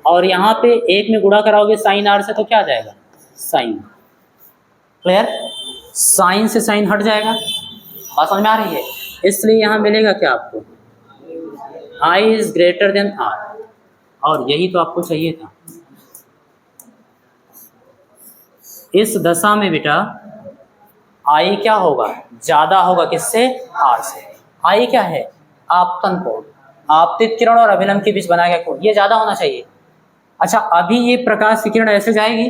और यहाँ पे एक में गुणा कराओगे साइन आर से तो क्या आ जाएगा, साइन। क्लियर? साइन से साइन हट जाएगा, बात समझ में आ रही है? इसलिए यहाँ मिलेगा क्या आपको, I is greater than are, और यही तो आपको चाहिए था। इस दशा में बेटा आई क्या होगा, ज़्यादा होगा किससे, आर से। आई क्या है, आपतन कोण, आपतित किरण और अभिलंब के बीच बनाया गया कोण, ये ज़्यादा होना चाहिए। अच्छा, अभी ये प्रकाश की किरण ऐसे जाएगी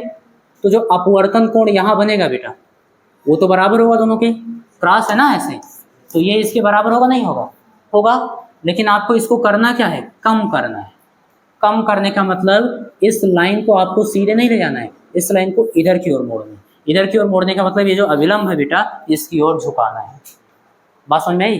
तो जो अपवर्तन कोण यहाँ बनेगा बेटा वो तो बराबर होगा, दोनों के क्रॉस है ना ऐसे, तो ये इसके बराबर होगा, नहीं होगा, होगा। लेकिन आपको इसको करना क्या है, कम करना है। कम करने का मतलब इस लाइन को आपको सीधे नहीं ले जाना है, इस लाइन को इधर की ओर मोड़ना है। इधर की ओर मोड़ने का मतलब ये जो अविलंब है बेटा इसकी ओर झुकाना है। बात समझ में आई?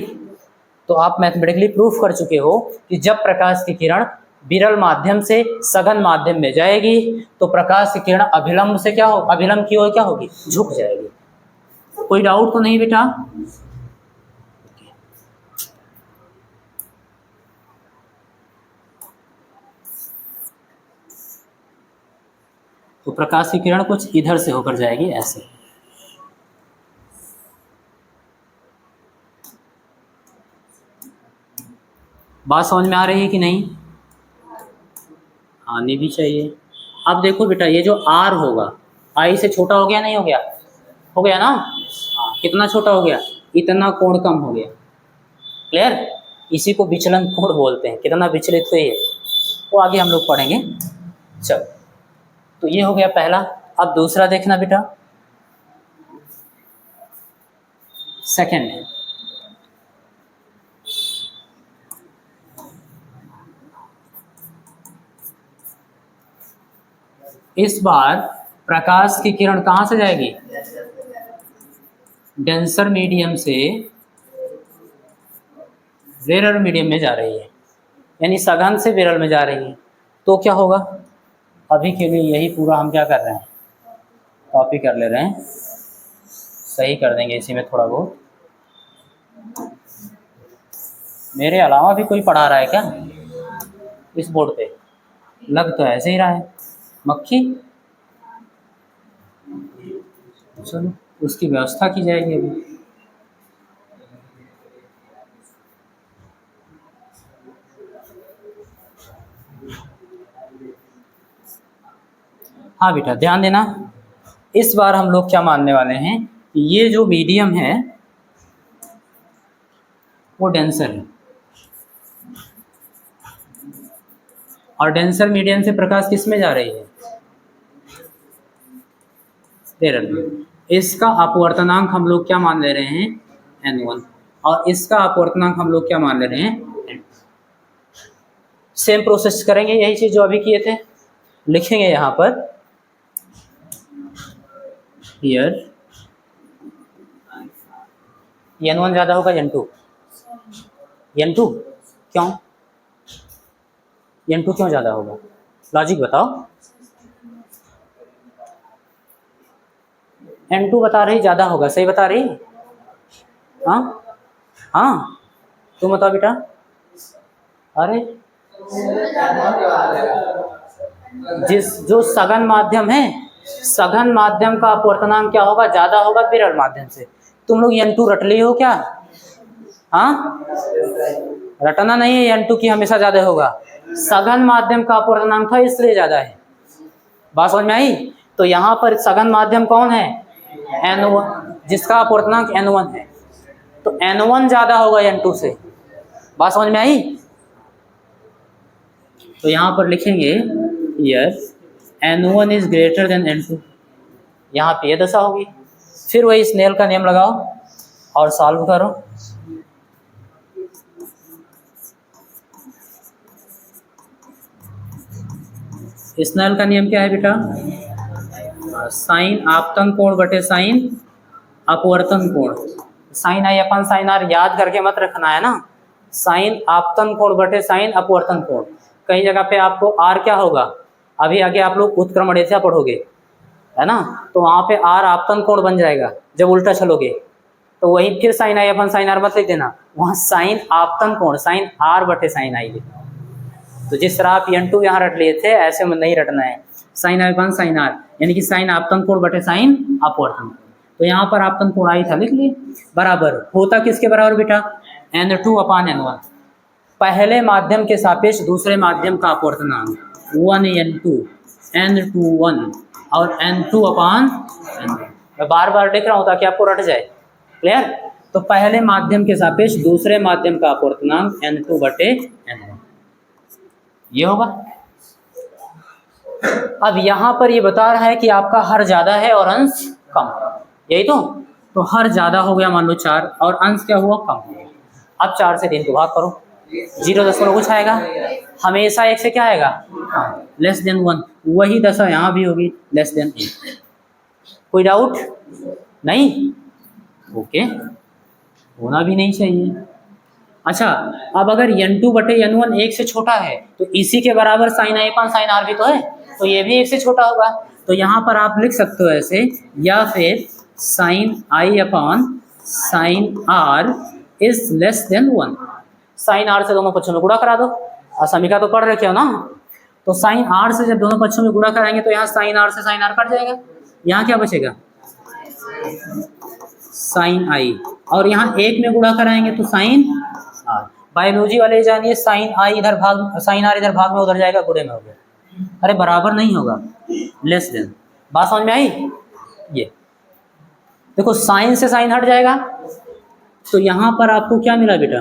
तो आप मैथमेटिकली प्रूफ कर चुके हो कि जब प्रकाश की किरण विरल माध्यम से सघन माध्यम में जाएगी तो प्रकाश की किरण अभिलंब से क्या हो, अभिलंब की ओर क्या होगी, झुक जाएगी। कोई डाउट तो नहीं बेटा? तो प्रकाश की किरण कुछ इधर से होकर जाएगी ऐसे। बात समझ में आ रही है कि नहीं? आनी भी चाहिए। अब देखो बेटा ये जो R होगा I से छोटा हो गया, नहीं हो गया, हो गया ना? हाँ, कितना छोटा हो गया, इतना कोण कम हो गया। क्लियर? इसी को विचलन कोण बोलते हैं, कितना विचलित है ये, वो आगे हम लोग पढ़ेंगे। चलो, तो ये हो गया पहला। अब दूसरा देखना बेटा, सेकंड है, इस बार प्रकाश की किरण कहाँ से जाएगी, डेंसर मीडियम से विरल मीडियम में जा रही है, यानी सघन से विरल में जा रही है। तो क्या होगा, अभी के लिए यही पूरा हम क्या कर रहे हैं, कॉपी कर ले रहे हैं, सही कर देंगे इसी में थोड़ा बहुत। मेरे अलावा भी कोई पढ़ा रहा है क्या इस बोर्ड पे? लग तो ऐसे ही रहा है, मक्खी। चलो उसकी व्यवस्था की जाएगी अभी। हाँ बेटा ध्यान देना, इस बार हम लोग क्या मानने वाले हैं, ये जो मीडियम है वो डेंसर है, और डेंसर मीडियम से प्रकाश किस में जा रही है, विरल में। इसका अपवर्तनांक हम लोग क्या मान ले रहे हैं, N1, और इसका अपवर्तनांक हम लोग क्या मान ले रहे हैं, N2। सेम प्रोसेस करेंगे, यही चीज जो अभी किए थे, लिखेंगे यहाँ पर हियर N1 ज़्यादा होगा N2, N2 क्यों, N2 क्यों ज़्यादा होगा, लॉजिक बताओ। N2 बता रही ज़्यादा होगा, सही बता रही? हाँ हाँ, तुम बताओ बेटा। अरे जो सघन माध्यम है सघन माध्यम का अपवर्तनांक क्या होगा, ज्यादा होगा विरल माध्यम से। तुम लोग N2 रट लिए हो क्या? हाँ, रटना नहीं है, N2 की हमेशा ज्यादा होगा। सघन माध्यम का अपवर्तनांक था इसलिए ज्यादा है। बात समझ में आई? तो यहाँ पर सघन माध्यम कौन है? N1, जिसका अपवर्तनांक N1 है। तो N1 ज्यादा होगा N2 से। बात समझ में आई? तो यहाँ पर लिखेंगे yes N1 is greater than N2। यहाँ पे ये दशा होगी। फिर वही स्नेल का नियम लगाओ और सॉल्व करो। स्नेल का नियम क्या है बेटा? साइन आपतन कोण बटे साइन अपवर्तन कोण। Sine i upon sine r याद करके मत रखना है ना। साइन आपतन कोण बटे साइन अपवर्तन कोण। कई जगह पे आपको आर क्या होगा, अभी आगे आप लोग उत्क्रमण रेखा पढ़ोगे है ना, तो वहाँ पे आर आपतन कोण बन जाएगा जब उल्टा चलोगे। तो वही फिर sine i upon sine r मत लिख देना, वहाँ साइन आपतन कोण साइन आर बटे साइन आई लिखना। तो जिस तरह आप N2 यहाँ रट लिए थे ऐसे में नहीं रटना है। Sine i upon sine r यानी कि साइन आपतन कोण बटे साइन अपवर्तन। तो यहाँ पर आपतन कोण आई था लिख लिए, बराबर होता किसके बराबर बेटा? N2 अपान N1। पहले माध्यम के सापेक्ष दूसरे माध्यम का अपवर्तनांक 1N2 N21 और N2 अपान N1। मैं बार बार लिख रहा हूँ ताकि आपको रट जाए। क्लियर? तो पहले माध्यम के सापेक्ष दूसरे माध्यम का अपवर्तनांक N2 बटे N1 ये होगा। अब यहाँ पर ये बता रहा है कि आपका हर ज्यादा है और अंश कम, यही तो हर ज्यादा हो गया मान लो 4 और अंश क्या हुआ, कम हो गया। अब 4 से 3 को भाग करो, 0 कुछ आएगा, हमेशा 1 से क्या आएगा, लेस देन 1। वही दशा यहाँ भी होगी, लेस देन 1। कोई डाउट नहीं? ओके, होना भी नहीं चाहिए। अच्छा, अब अगर N2 बटे N1 1 से छोटा है तो इसी के बराबर sine i upon sine r भी तो है, तो ये भी 1 से छोटा होगा। तो यहाँ पर आप लिख सकते हो ऐसे, या फिर sine i upon sine r is less than 1। Sine r से दोनों पक्षों में गुणा करा दो, असमीका तो पढ़ रखे हो ना। तो साइन आर से जब दोनों पक्षों में गुणा कराएंगे तो यहाँ साइन आर से साइन आर कट जाएगा, यहाँ क्या बचेगा, साइन आई, और यहाँ 1 में गुणा कराएंगे तो साइन आर। बायोलॉजी वाले जानिए, साइन आई इधर भाग, साइन आर इधर भाग में उधर जाएगा, गुणे में हो गया। अरे बराबर नहीं होगा, लेस देन। बात समझ में आई? ये देखो साइन से साइन हट जाएगा, तो यहाँ पर आपको क्या मिला बेटा,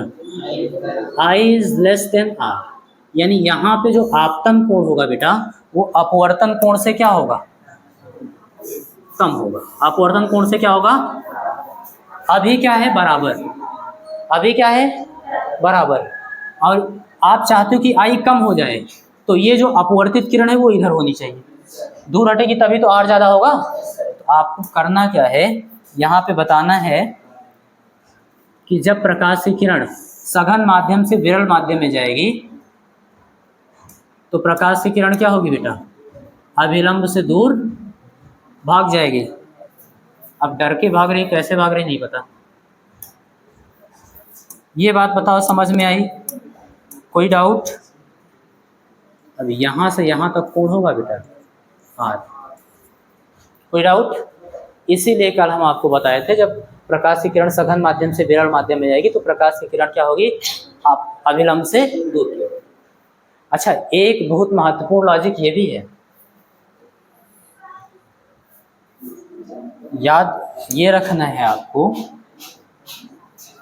I is less then are. यानी यहाँ पे जो आपतन कोण होगा बेटा वो अपवर्तन कोण से क्या होगा, कम होगा। अपवर्तन कोण से क्या होगा, अभी क्या है बराबर, अभी क्या है बराबर, और आप चाहते हो कि आई कम हो जाए, तो ये जो अपवर्तित किरण है वो इधर होनी चाहिए, दूर हटेगी तभी तो आर ज्यादा होगा। तो आपको करना क्या है, यहाँ पे बताना है कि जब प्रकाश की किरण सघन माध्यम से विरल माध्यम में जाएगी तो प्रकाश की किरण क्या होगी बेटा, अभिलंब से दूर भाग जाएगी। अब डर के भाग रही, कैसे भाग रही नहीं पता। ये बात बताओ समझ में आई? कोई डाउट? अब यहाँ से यहाँ तक कोण होगा बेटा आर। कोई डाउट? इसीलिए कल हम आपको बताए थे जब प्रकाश की किरण सघन माध्यम से विरल माध्यम में जाएगी तो प्रकाश की किरण क्या होगी, आप अभिलंब से दूर की होगी। अच्छा, एक बहुत महत्वपूर्ण लॉजिक ये भी है, याद ये रखना है आपको,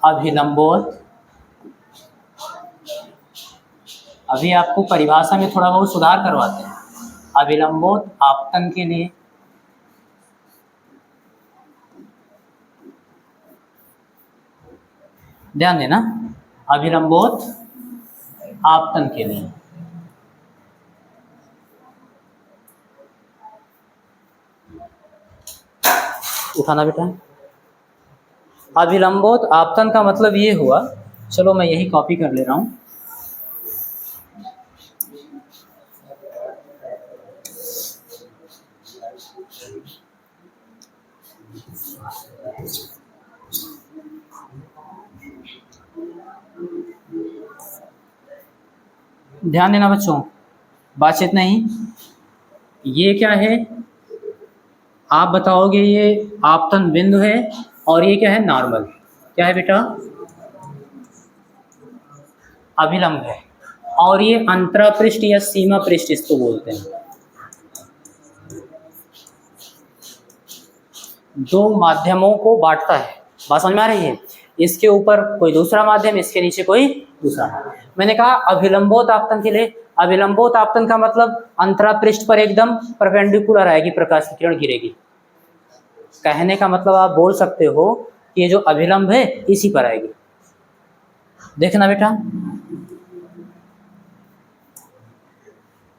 अभिलंबोत, अभी आपको परिभाषा में थोड़ा बहुत सुधार करवाते हैं। अभिलंबोत आपतन के लिए ध्यान देना, अभिलंबोत आपतन के लिए उठाना बेटा। अभिलंबोत आपतन का मतलब ये हुआ, चलो मैं यही कॉपी कर ले रहा हूँ। ध्यान देना बच्चों, बातचीत नहीं। ये क्या है, आप बताओगे ये आपतन बिंदु है और ये क्या है, नॉर्मल। क्या है बेटा, अभिलंब है। और ये अंतरापृष्ठ या सीमा पृष्ठ इसको बोलते हैं। दो माध्यमों को बांटता है, बात समझ में आ रही है। इसके ऊपर कोई दूसरा माध्यम, इसके नीचे कोई दूसरा। मैंने कहा अभिलंबोतापतन के लिए, अभिलंबोतापतन का मतलब अंतरापृष्ठ पर एकदम परपेंडिकुलर आएगी प्रकाश की किरण गिरेगी। कहने का मतलब आप बोल सकते हो कि ये जो अभिलंब है इसी पर आएगी। देखना बेटा,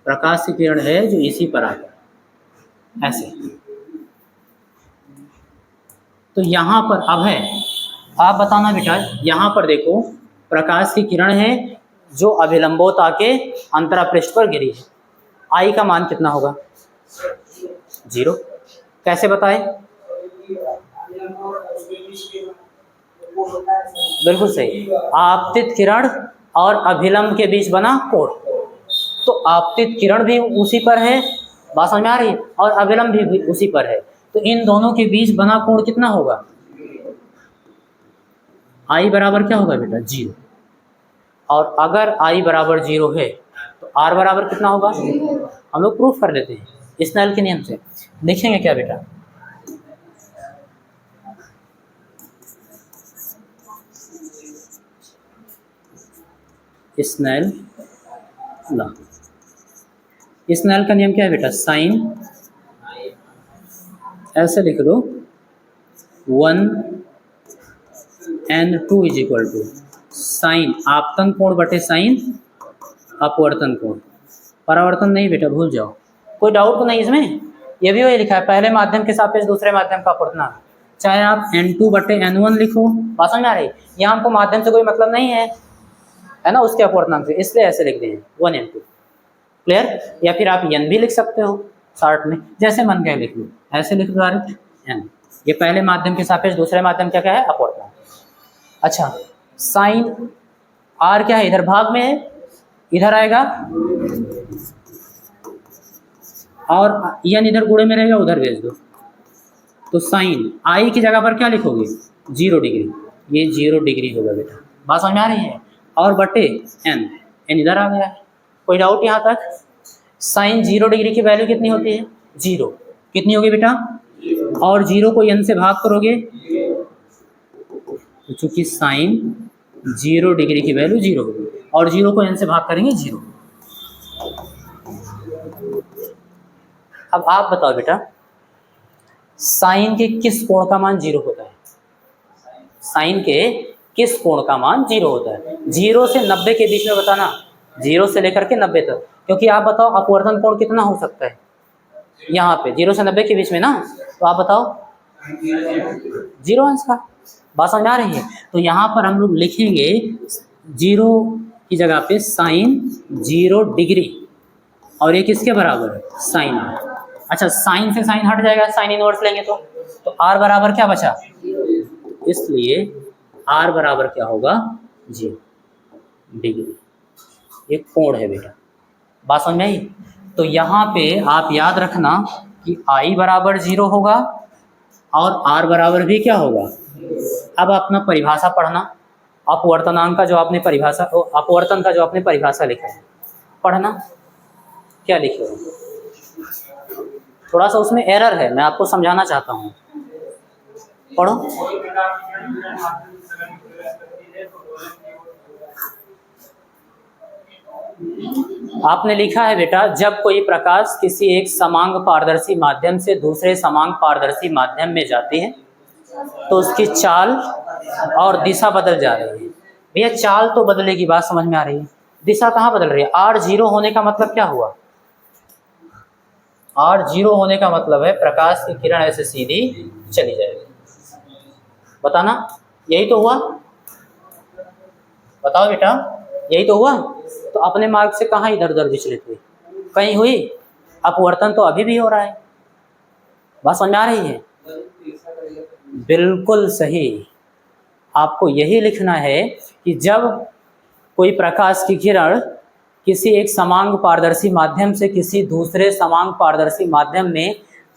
प्रकाश की किरण है जो इसी पर आएगा, ऐसे। तो यहाँ पर अब है, आप बताना बेटा, यहाँ पर देखो प्रकाश की किरण है जो अभिलंबोता के अंतरापृष्ठ पर गिरी है। आई का मान कितना होगा, 0। कैसे बताए, बिल्कुल सही, आपतित किरण और अभिलंब के बीच बना कोण। तो आपतित किरण भी उसी पर है, बात समझ में आ रही है, और अभिलंब भी उसी पर है। तो इन दोनों के बीच बना कोण कितना होगा, आई बराबर क्या होगा बेटा, 0। और अगर आई बराबर 0 है तो आर बराबर कितना होगा, हम लोग प्रूफ कर लेते हैं स्नेल के नियम से। देखेंगे क्या बेटा, स्नेल लॉ। स्नेल का नियम क्या है बेटा, साइन, ऐसे लिख दो 1n2 = साइन आपतन कोण बटे साइन अपवर्तन कोण। परावर्तन नहीं बेटा, भूल जाओ, कोई डाउट तो नहीं इसमें। ये भी वही लिखा है, पहले माध्यम के सापेक्ष दूसरे माध्यम का अपवर्तन। चाहे आप n2 बटे n1 लिखो, बात समझ में आ रही। यहाँ हमको माध्यम से कोई मतलब नहीं है ना, उसके अपवर्तनांक से, इसलिए ऐसे लिख दें 1n2। क्लियर। या फिर आप n भी लिख सकते हो शॉर्ट में, जैसे मन कहे लिख लो, ऐसे लिख दो डायरेक्ट n। ये पहले माध्यम के सापेक्ष दूसरे माध्यम क्या है, अपवर्तनांक। अच्छा, साइन आर क्या है, इधर भाग में है, इधर आएगा, और n इधर गुणे में रहेगा, उधर भेज दो। तो साइन आई की जगह पर क्या लिखोगे, 0 डिग्री। ये 0 डिग्री होगा बेटा, बात समझ में आ रही है। और बटे n, n इधर आ गया। कोई डाउट यहाँ तक। साइन 0 डिग्री की वैल्यू कितनी होती है, 0। कितनी होगी बेटा, और 0 को n से भाग करोगे तो चूंकि साइन 0 डिग्री की वैल्यू 0 होगी, और 0 को n से भाग करेंगे 0। अब आप बताओ बेटा, साइन के किस कोण का मान 0 होता है, साइन के किस कोण का मान 0 होता है। 0 से 90 के बीच में बताना, 0 से लेकर के 90 तक। क्योंकि आप बताओ अपवर्तन कोण कितना हो सकता है यहाँ पे, 0 से 90 के बीच में ना। तो आप बताओ 0 अंश का, बात समझ आ रही है। तो यहाँ पर हम लोग लिखेंगे 0 की जगह पे साइन 0 डिग्री, और ये किसके बराबर है, साइन। अच्छा, साइन से साइन हट जाएगा, साइन इनवर्स लेंगे तो आर बराबर क्या बचा, इसलिए आर बराबर क्या होगा, 0 डिग्री। ये कोण है बेटा, बात समझ में आई। तो यहाँ पे आप याद रखना कि आई बराबर 0 होगा और आर बराबर भी क्या होगा। अब अपना परिभाषा पढ़ना, अपवर्तनांक का जो आपने परिभाषा, अपवर्तन का जो आपने परिभाषा लिखा है पढ़ना। क्या लिखे हो, थोड़ा सा उसमें एरर है, मैं आपको समझाना चाहता हूँ, पढ़ो। आपने लिखा है बेटा, जब कोई प्रकाश किसी एक समांग पारदर्शी माध्यम से दूसरे समांग पारदर्शी माध्यम में जाती है तो उसकी चाल और दिशा बदल जा रही है। भैया चाल तो बदलेगी, बात समझ में आ रही है, दिशा कहाँ बदल रही है। आर 0 होने का मतलब क्या हुआ, आर 0 होने का मतलब है प्रकाश की किरण ऐसे सीधी चली जाएगी। बताना, यही तो हुआ, बताओ बेटा, यही तो हुआ। तो अपने मार्ग से कहाँ इधर उधर विचलित हुई, कहीं हुई। अपवर्तन तो अभी भी हो रहा है, बात समझ में आ रही है। बिल्कुल सही, आपको यही लिखना है कि जब कोई प्रकाश की किरण किसी एक समांग पारदर्शी माध्यम से किसी दूसरे समांग पारदर्शी माध्यम में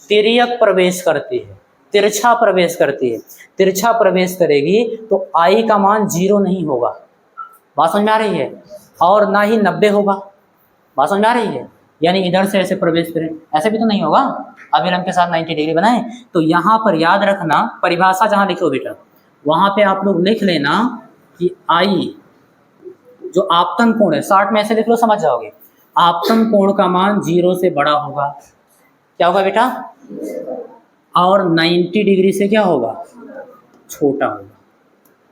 तिर्यक प्रवेश करती है, तिरछा प्रवेश करती है, तिरछा प्रवेश करेगी तो आई का मान 0 नहीं होगा, बात समझ में आ रही है, और ना ही 90 होगा, बात समझ में आ रही है। यानी इधर से ऐसे प्रवेश करें, ऐसे भी तो नहीं होगा, अभिलंब के साथ 90 डिग्री बनाएं। तो यहाँ पर याद रखना, परिभाषा जहाँ लिखो बेटा वहाँ पे आप लोग लिख लेना कि आई जो आपतन कोण है, 60 में ऐसे लिख लो, समझ जाओगे, आपतन कोण का मान 0 से बड़ा होगा, क्या होगा बेटा, और 90 डिग्री से क्या होगा, छोटा होगा।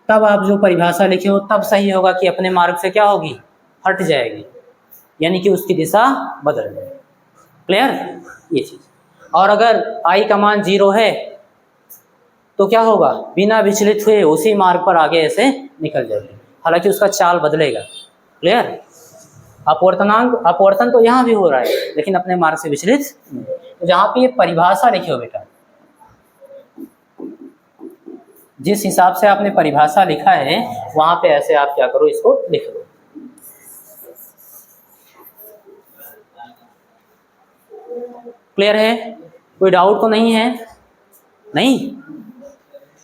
तब आप जो परिभाषा लिखे हो तब सही होगा कि अपने मार्ग से क्या होगी, हट जाएगी, यानी कि उसकी दिशा बदल जाएगी। क्लियर ये चीज़। और अगर आई का मान 0 है तो क्या होगा, बिना विचलित हुए उसी मार्ग पर आगे ऐसे निकल जाएगी, हालांकि उसका चाल बदलेगा। क्लियर, अपवर्तन तो यहाँ भी हो रहा है लेकिन अपने मार्ग से विचलित। तो जहाँ पे ये परिभाषा लिखी हो बेटा, जिस हिसाब से आपने परिभाषा लिखा है वहां पे ऐसे आप क्या करो, इसको लिख लो। क्लियर है, कोई डाउट तो नहीं है? नहीं